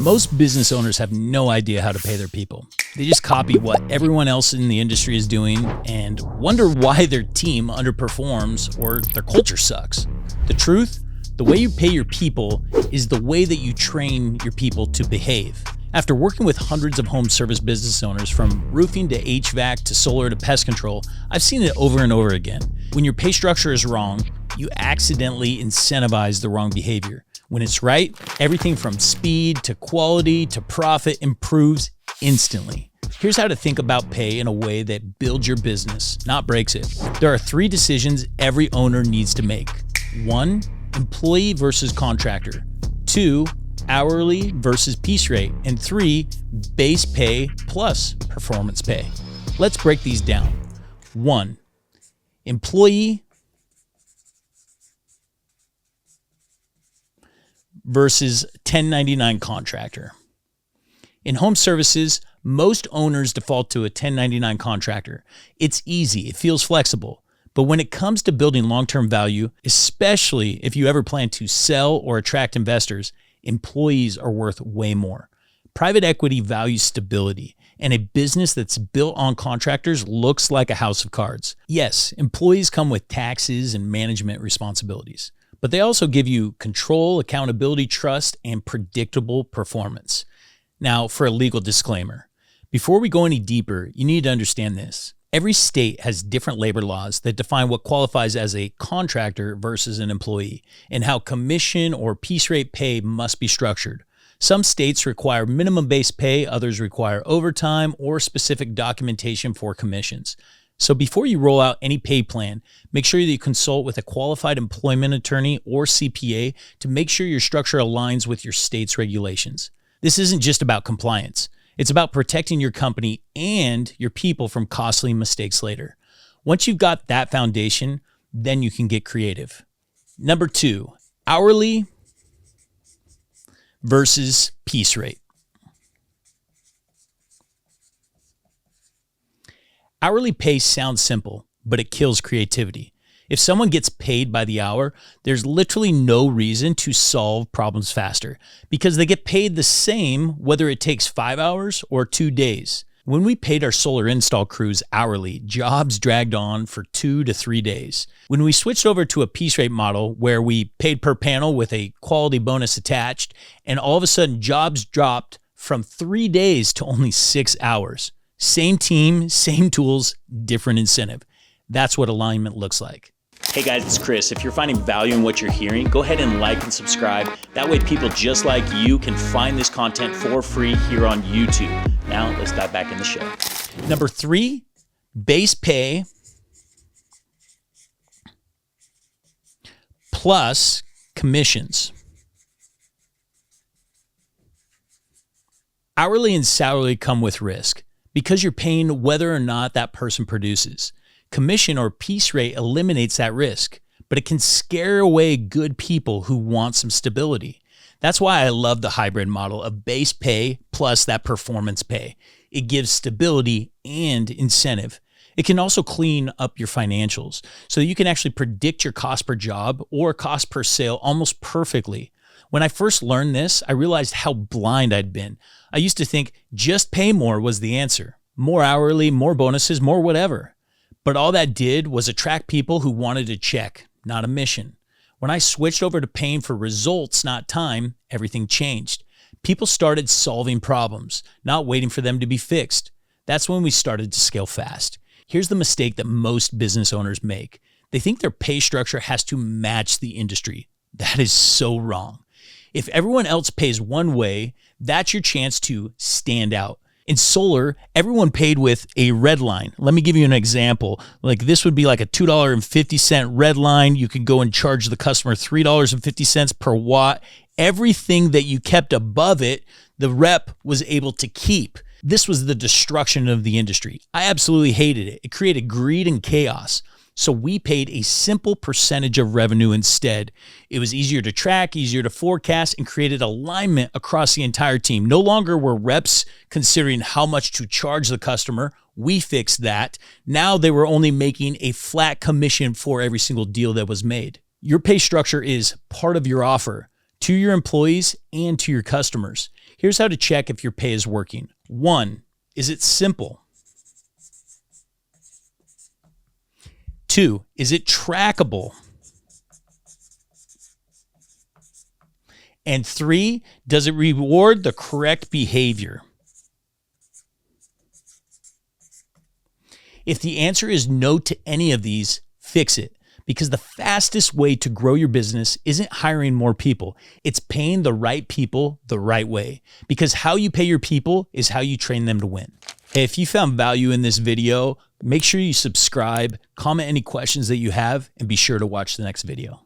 Most business owners have no idea how to pay their people. They just copy what everyone else in the industry is doing and wonder why their team underperforms or their culture sucks. The truth, the way you pay your people is the way that you train your people to behave. After working with hundreds of home service business owners, from roofing to HVAC to solar to pest control, I've seen it over and over again. When your pay structure is wrong, you accidentally incentivize the wrong behavior. When it's right, everything from speed to quality to profit improves instantly. Here's how to think about pay in a way that builds your business, not breaks it. There are 3 decisions every owner needs to make. 1, employee versus contractor. 2, hourly versus piece rate. And 3, base pay plus performance pay. Let's break these down. 1, employee versus 1099 contractor. In home services, most owners default to a 1099 contractor. It's easy, it feels flexible. But when it comes to building long-term value, especially if you ever plan to sell or attract investors, employees are worth way more. Private equity values stability, and a business that's built on contractors looks like a house of cards. Yes, employees come with taxes and management responsibilities, but they also give you control, accountability, trust, and predictable performance. Now, for a legal disclaimer, before we go any deeper, you need to understand this. Every state has different labor laws that define what qualifies as a contractor versus an employee, and how commission or piece rate pay must be structured. Some states require minimum base pay, others require overtime or specific documentation for commissions. So before you roll out any pay plan, make sure that you consult with a qualified employment attorney or CPA to make sure your structure aligns with your state's regulations. This isn't just about compliance. It's about protecting your company and your people from costly mistakes later. Once you've got that foundation, then you can get creative. Number 2, hourly versus piece rate. Hourly pay sounds simple, but it kills creativity. If someone gets paid by the hour, there's literally no reason to solve problems faster because they get paid the same whether it takes 5 hours or 2 days. When we paid our solar install crews hourly, jobs dragged on for 2 to 3 days. When we switched over to a piece rate model where we paid per panel with a quality bonus attached, and all of a sudden jobs dropped from 3 days to only 6 hours. Same team, same tools, different incentive. That's what alignment looks like. Hey guys, it's Chris. If you're finding value in what you're hearing, go ahead and like and subscribe. That way people just like you can find this content for free here on YouTube. Now let's dive back in the show. Number 3, base pay plus commissions. Hourly and salary come with risk because you're paying whether or not that person produces. Commission or piece rate eliminates that risk, but it can scare away good people who want some stability. That's why I love the hybrid model of base pay plus that performance pay. It gives stability and incentive. It can also clean up your financials so you can actually predict your cost per job or cost per sale almost perfectly. When I first learned this, I realized how blind I'd been. I used to think just pay more was the answer. More hourly, more bonuses, more whatever. But all that did was attract people who wanted a check, not a mission. When I switched over to paying for results, not time, everything changed. People started solving problems, not waiting for them to be fixed. That's when we started to scale fast. Here's the mistake that most business owners make. They think their pay structure has to match the industry. That is so wrong. If everyone else pays one way, that's your chance to stand out. In solar, everyone paid with a red line. Let me give you an example. Like this would be like a $2.50 red line. You could go and charge the customer $3.50 per watt. Everything that you kept above it, the rep was able to keep. This was the destruction of the industry. I absolutely hated it. It created greed and chaos. So we paid a simple percentage of revenue instead. It was easier to track, easier to forecast, and created alignment across the entire team. No longer were reps considering how much to charge the customer. We fixed that. Now they were only making a flat commission for every single deal that was made. Your pay structure is part of your offer to your employees and to your customers. Here's how to check if your pay is working. 1, is it simple? 2, is it trackable? And 3, does it reward the correct behavior? If the answer is no to any of these, fix it. Because the fastest way to grow your business isn't hiring more people. It's paying the right people the right way. Because how you pay your people is how you train them to win. Hey, if you found value in this video, make sure you subscribe, comment any questions that you have, and be sure to watch the next video.